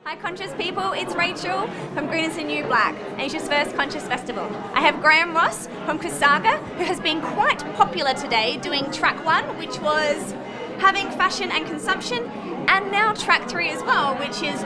Hi Conscious people, it's Rachel from Greenest and New Black, Asia's first Conscious Festival. I have Graham Ross from Kusaga, who has been quite popular today doing track 1, which was having fashion and consumption, and now track 3 as well, which is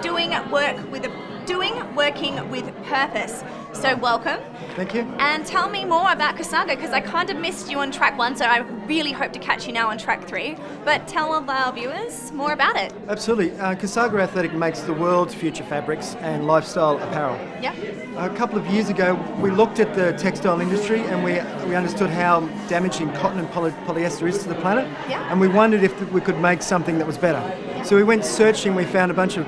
working with purpose. So welcome. Thank you. And tell me more about Kusaga, because I kind of missed you on track 1, so I really hope to catch you now on track 3. But tell all of our viewers more about it. Absolutely. Kusaga Athletic makes the world's future fabrics and lifestyle apparel. Yeah. A couple of years ago, we looked at the textile industry and we understood how damaging cotton and polyester is to the planet. Yeah. And we wondered if we could make something that was better. Yeah. So we went searching, we found a bunch of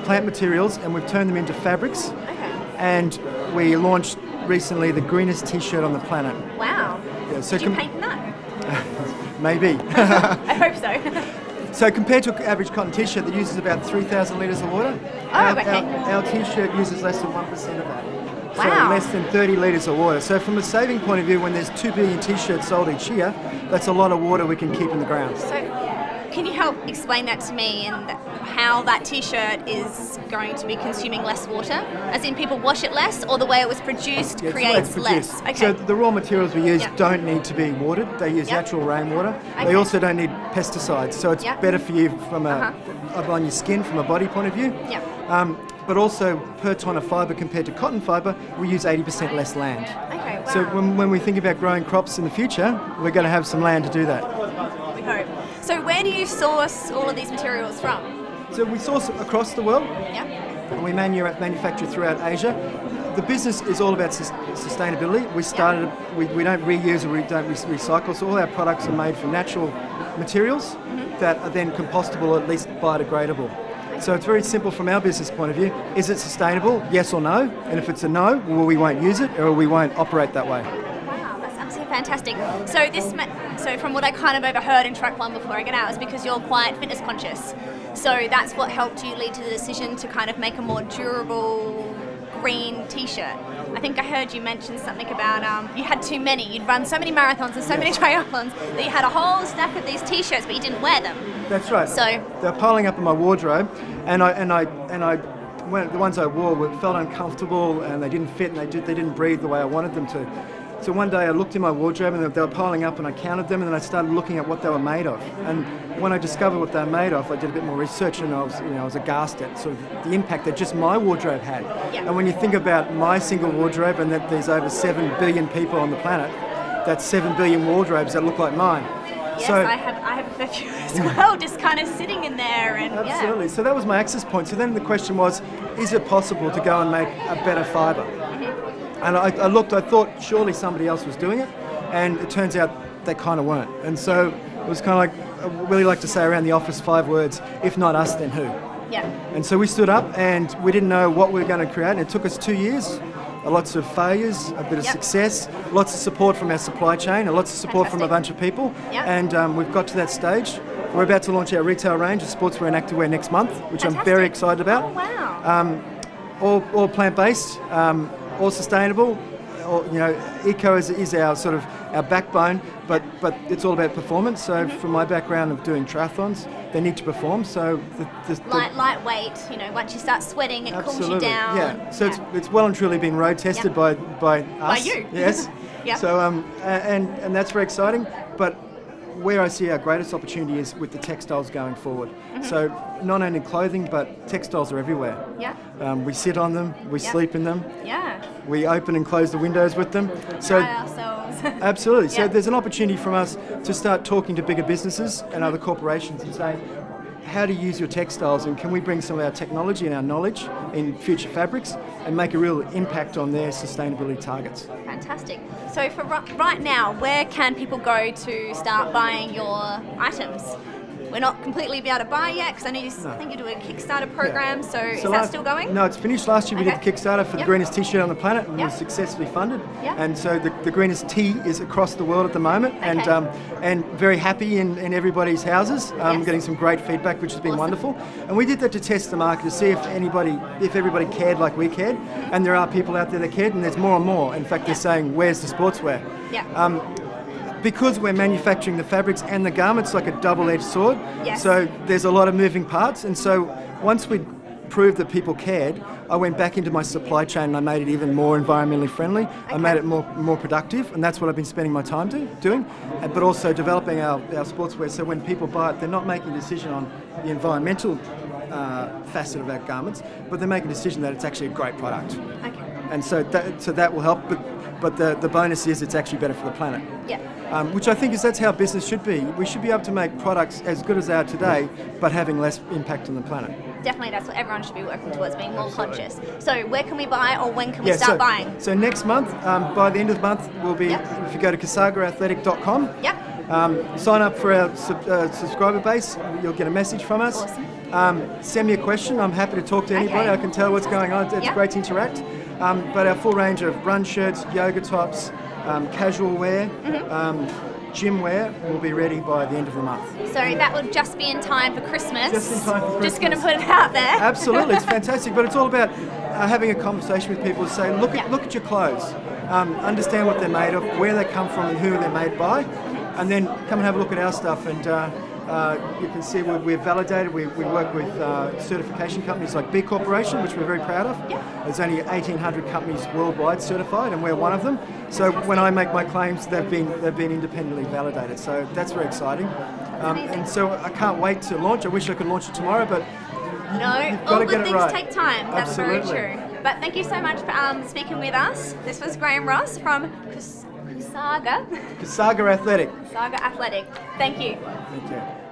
plant materials and we've turned them into fabrics. Okay. And we launched recently the greenest t-shirt on the planet. Wow. Yeah, so Did you paint that? Maybe. I hope so. So compared to an average cotton t-shirt that uses about 3,000 litres of water, our t-shirt uses less than 1% of that. Wow. So less than 30 litres of water. So from a saving point of view, when there's 2 billion t-shirts sold each year, that's a lot of water we can keep in the ground. So can you help explain that to me and how that t-shirt is going to be consuming less water? As in people wash it less, or the way it was produced creates less? Okay. So the raw materials we use don't need to be watered. They use natural rainwater. Okay. They also don't need pesticides. So it's better for you from on your skin from a body point of view. Yeah. But also per tonne of fibre compared to cotton fibre, we use 80% less land. Okay, wow. So when we think about growing crops in the future, we're going to have some land to do that. We hope. So where do you source all of these materials from? So we source across the world. Yeah. And we manufacture throughout Asia. The business is all about sustainability. We don't reuse or we don't recycle, so all our products are made from natural materials that are then compostable or at least biodegradable. So it's very simple from our business point of view. Is it sustainable? Yes or no? And if it's a no, well, we won't use it or we won't operate that way. Wow, that's absolutely fantastic. So from what I kind of overheard in track 1 before I get out is because you're quite fitness conscious. So that's what helped you lead to the decision to kind of make a more durable green t-shirt. I think I heard you mention something about you had too many. You'd run so many marathons and so many triathlons that you had a whole stack of these t-shirts, but you didn't wear them. That's right. So they're piling up in my wardrobe, and the ones I wore felt uncomfortable, and they didn't fit, and they didn't breathe the way I wanted them to. So one day I looked in my wardrobe and they were piling up, and I counted them, and then I started looking at what they were made of. And when I discovered what they were made of, I did a bit more research, and I was aghast at sort of the impact that just my wardrobe had. Yeah. And when you think about my single wardrobe and that there's over 7 billion people on the planet, that's 7 billion wardrobes that look like mine. Yes, so, I have a few as well, just kind of sitting in there. And absolutely. So that was my access point. So then the question was, is it possible to go and make a better fibre? And I thought surely somebody else was doing it, and it turns out they kind of weren't. And so it was kind of like, I really like to say around the office 5 words, if not us, then who? Yeah. And so we stood up and we didn't know what we were going to create, and it took us 2 years. Lots of failures, a bit of success, lots of support from our supply chain, and lots of support from a bunch of people. Yep. And we've got to that stage. We're about to launch our retail range of sportswear and activewear next month, which I'm very excited about. Oh, wow. All plant-based, all sustainable. Eco is our sort of our backbone, but it's all about performance. So from my background of doing triathlons, they need to perform. So lightweight. Once you start sweating, it cools you down. Yeah. So it's well and truly been road tested by us. By you. Yes. Yeah. So and that's very exciting. But where I see our greatest opportunity is with the textiles going forward. So not only clothing, but textiles are everywhere. Yeah. We sit on them, we sleep in them. Yeah. We open and close the windows with them. So dry ourselves. Absolutely. So there's an opportunity from us to start talking to bigger businesses and other corporations and say, how to use your textiles, and can we bring some of our technology and our knowledge in future fabrics and make a real impact on their sustainability targets. Fantastic. So for right now, where can people go to start buying your items? We're not completely able to buy yet because I think you do a Kickstarter program, so is that still going? No, it's finished. Last year we did the Kickstarter for the greenest t-shirt on the planet, and was successfully funded. Yep. And so the greenest tea is across the world at the moment, and very happy in everybody's houses. Getting some great feedback, which has been wonderful. And we did that to test the market to see if everybody cared like we cared, and there are people out there that cared, and there's more and more. In fact, they're saying, "Where's the sportswear?" Yeah. Because we're manufacturing the fabrics and the garments like a double-edged sword, so there's a lot of moving parts, and so once we proved that people cared, I went back into my supply chain and I made it even more environmentally friendly. Okay. I made it more productive, and that's what I've been spending my time doing. But also developing our sportswear, so when people buy it, they're not making a decision on the environmental facet of our garments, but they're making a decision that it's actually a great product. Okay. And so that will help. But the bonus is it's actually better for the planet. Yeah. Which I think that's how business should be. We should be able to make products as good as they are today, but having less impact on the planet. Definitely, that's what everyone should be working towards, being more conscious. So where can we buy, or when can we start buying? So next month, by the end of the month, we'll be, if you go to kusagaathletic.com, sign up for our subscriber base, you'll get a message from us. Awesome. Send me a question, I'm happy to talk to anybody, I can tell what's going on, it's great to interact. But our full range of run shirts, yoga tops, casual wear, gym wear will be ready by the end of the month. So that will just be in time for Christmas. Just in time for Christmas. Just going to put it out there. Absolutely, it's fantastic. But it's all about having a conversation with people to say, look at your clothes, understand what they're made of, where they come from, and who they're made by, and then come and have a look at our stuff. And you can see we're validated. We work with certification companies like B Corporation, which we're very proud of. There's only 1,800 companies worldwide certified, and we're one of them. So when I make my claims, they've been independently validated. So that's very exciting. And so I can't wait to launch. I wish I could launch it tomorrow, but you've got to get it right. All good things take time. That's Absolutely. very true. But thank you so much for speaking with us. This was Graham Ross from Kusaga Kusaga Athletic. Kusaga Athletic. Thank you. Thank you.